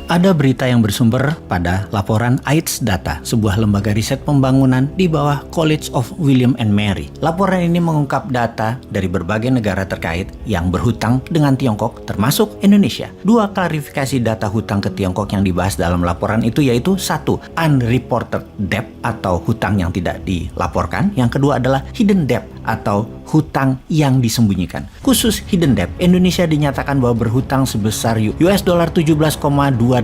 Ada berita yang bersumber pada laporan AIDS Data, sebuah lembaga riset pembangunan di bawah College of William and Mary. Laporan ini mengungkap data dari berbagai negara terkait yang berhutang dengan Tiongkok, termasuk Indonesia. Dua klarifikasi data hutang ke Tiongkok yang dibahas dalam laporan itu yaitu: satu, unreported debt atau hutang yang tidak dilaporkan. Yang kedua adalah hidden debt atau hutang yang disembunyikan. Khusus hidden debt, Indonesia dinyatakan bahwa berhutang sebesar US dollar 17,28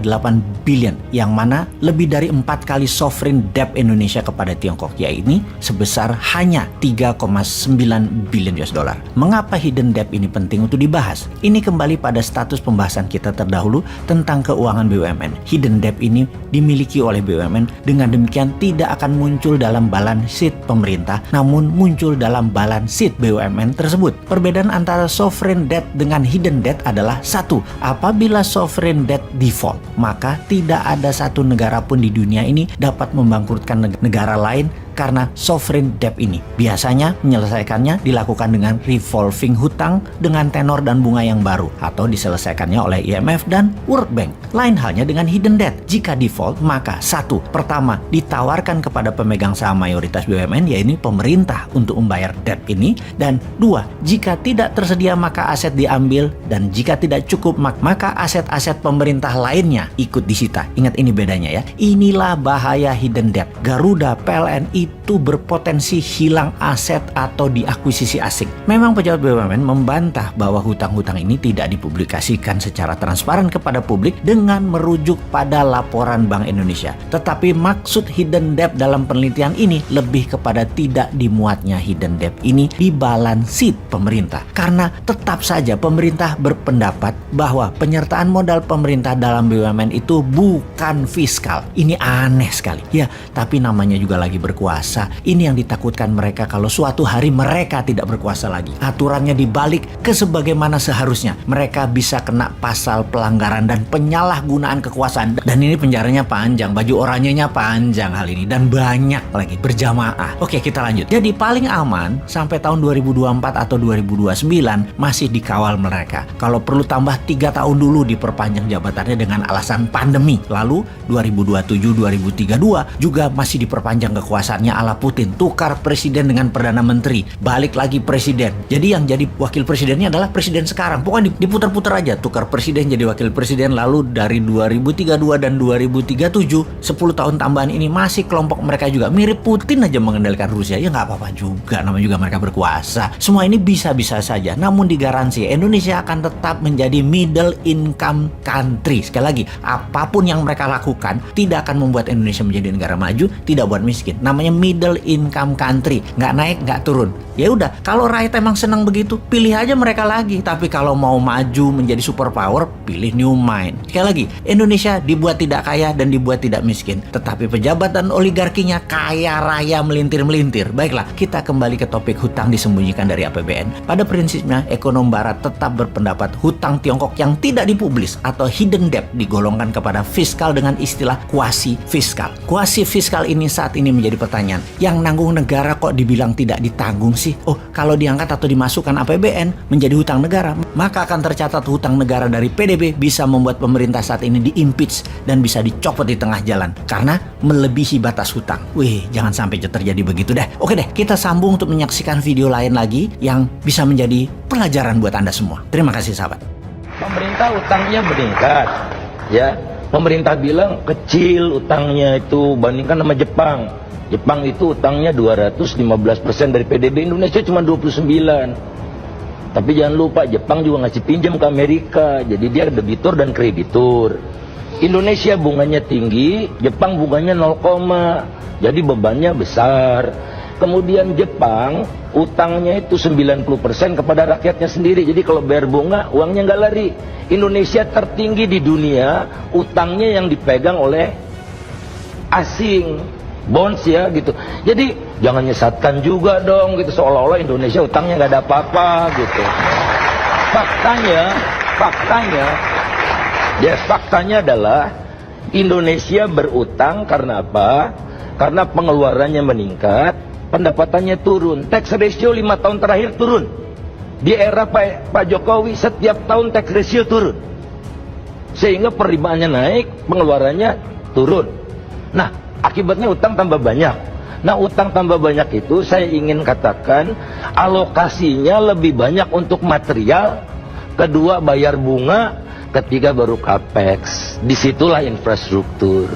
billion, yang mana lebih dari 4 kali sovereign debt Indonesia kepada Tiongkok, yaitu sebesar hanya 3,9 billion US dollar. Mengapa hidden debt ini penting untuk dibahas? Ini kembali pada status pembahasan kita terdahulu tentang keuangan BUMN. Hidden debt ini dimiliki oleh BUMN, dengan demikian tidak akan muncul dalam balance sheet pemerintah, namun muncul dalam balance sheet BUMN tersebut. Perbedaan antara sovereign debt dengan hidden debt adalah: satu, apabila sovereign debt default, maka tidak ada satu negara pun di dunia ini dapat membangkrutkan negara lain karena sovereign debt ini. Biasanya menyelesaikannya dilakukan dengan revolving hutang dengan tenor dan bunga yang baru, atau diselesaikannya oleh IMF dan World Bank. Lain halnya dengan hidden debt. Jika default, maka satu, pertama, ditawarkan kepada pemegang saham mayoritas BUMN, yaitu pemerintah, untuk membayar debt ini. Dan dua, jika tidak tersedia maka aset diambil, dan jika tidak cukup maka aset-aset pemerintah lainnya ikut disita. Ingat, ini bedanya ya. Inilah bahaya hidden debt. Garuda, PLN itu berpotensi hilang aset atau diakuisisi asing. Memang pejabat BUMN membantah bahwa hutang-hutang ini tidak dipublikasikan secara transparan kepada publik dengan merujuk pada laporan Bank Indonesia. Tetapi maksud hidden debt dalam penelitian ini lebih kepada tidak dimuatnya hidden debt ini di balance sheet pemerintah. Karena tetap saja pemerintah berpendapat bahwa penyertaan modal pemerintah dalam BUMN itu bukan fiskal. Ini aneh sekali. Ya, tapi namanya juga lagi berkuasa. Ini yang ditakutkan mereka kalau suatu hari mereka tidak berkuasa lagi. Aturannya dibalik ke sebagaimana seharusnya. Mereka bisa kena pasal pelanggaran dan penyalahgunaan kekuasaan. Dan ini penjaranya panjang, baju oranyenya panjang hal ini, dan banyak lagi berjamaah. Oke, kita lanjut. Jadi paling aman sampai tahun 2024 atau 2029 masih dikawal mereka. Kalau perlu tambah 3 tahun dulu diperpanjang jabatannya dengan alasan pandemi. Lalu 2027-2032 juga masih diperpanjang kekuasaannya ala Putin. Tukar presiden dengan perdana menteri, balik lagi presiden. Jadi yang jadi wakil presidennya adalah presiden sekarang. Pokoknya diputar-putar aja, tukar presiden jadi wakil presiden. Lalu dari 2032 dan 2037, 10 tahun tambahan ini masih kelompok mereka juga. Mirip Putin aja mengendalikan Rusia. Ya nggak apa-apa juga, namanya juga mereka berkuasa. Semua ini bisa-bisa saja, namun digaransi Indonesia akan tetap menjadi middle income country. Sekali lagi, apapun yang mereka lakukan tidak akan membuat Indonesia menjadi negara maju, tidak buat miskin. Namanya middle income country, nggak naik nggak turun. Ya udah, kalau rakyat emang senang begitu, pilih aja mereka lagi. Tapi kalau mau maju menjadi superpower, pilih New Mind. Sekali lagi, Indonesia dibuat tidak kaya dan dibuat tidak miskin, tetapi pejabat dan oligarkinya kaya raya melintir-melintir. Baiklah, kita kembali ke topik hutang disembunyikan dari APBN. Pada prinsipnya, ekonom barat tetap berpendapat hutang Tiongkok yang tidak dipublis atau hidden debt digolongkan kepada fiskal dengan istilah kuasi fiskal. Kuasi fiskal ini saat ini menjadi pertanyaan. Yang nanggung negara kok dibilang tidak ditanggung sih? Oh, kalau diangkat atau dimasukkan APBN menjadi hutang negara, maka akan tercatat hutang negara dari PDB bisa membuat pemerintah saat ini di-impeach dan bisa dicopot di tengah jalan karena melebihi batas hutang. Wih, jangan sampai terjadi begitu deh. Oke deh, kita sambung untuk menyaksikan video lain lagi yang bisa menjadi pelajaran buat Anda semua. Terima kasih sahabat. Pemerintah utangnya meningkat, ya. Pemerintah bilang kecil utangnya itu bandingkan sama Jepang. Jepang itu utangnya 215% dari PDB, Indonesia cuma 29%. Tapi jangan lupa Jepang juga ngasih pinjam ke Amerika, jadi dia debitur dan kreditur. Indonesia bunganya tinggi, Jepang bunganya 0, jadi bebannya besar. Kemudian Jepang utangnya itu 90% kepada rakyatnya sendiri, jadi kalau bayar bunga uangnya nggak lari. Indonesia tertinggi di dunia utangnya yang dipegang oleh asing, bonds ya gitu. Jadi jangan nyesatkan juga dong gitu, seolah-olah Indonesia utangnya nggak ada apa-apa gitu. Faktanya adalah Indonesia berutang karena apa? Karena pengeluarannya meningkat, pendapatannya turun. Tax ratio 5 tahun terakhir turun. Di era Pak Jokowi setiap tahun tax ratio turun. sehingga penerimaannya naik, pengeluarannya turun. Nah, akibatnya utang tambah banyak. Nah, utang tambah banyak itu saya ingin katakan alokasinya lebih banyak untuk material, kedua bayar bunga, ketiga baru capex. Disitulah infrastruktur.